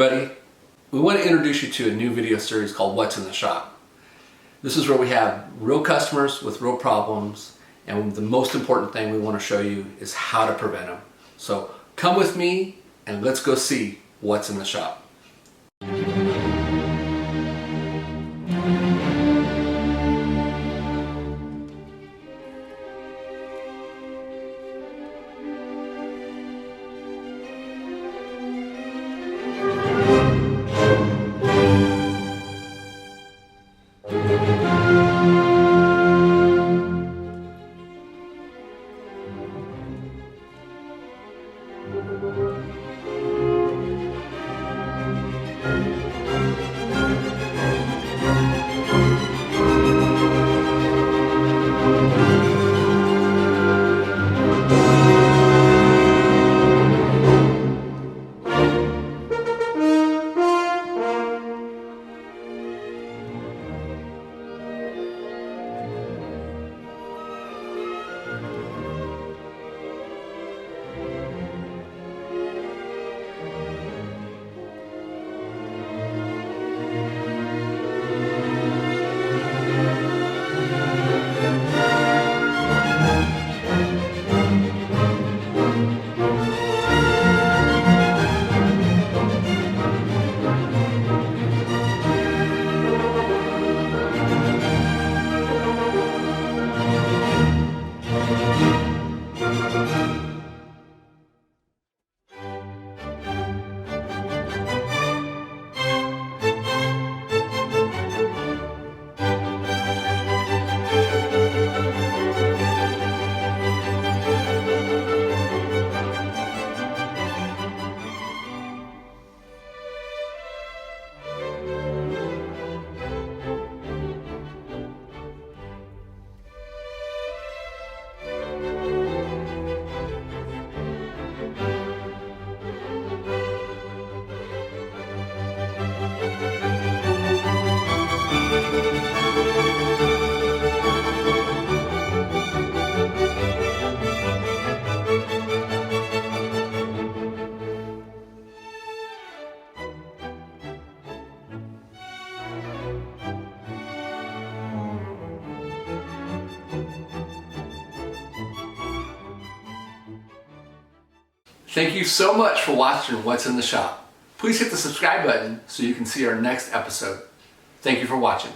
everybody. We want to introduce you to a new video series called What's in the Shop. This is where we have real customers with real problems, and the most important thing we want to show you is how to prevent them. So come with me and let's go see what's in the shop. Thank you so much for watching What's in the Shop. Please hit the subscribe button so you can see our next episode. Thank you for watching.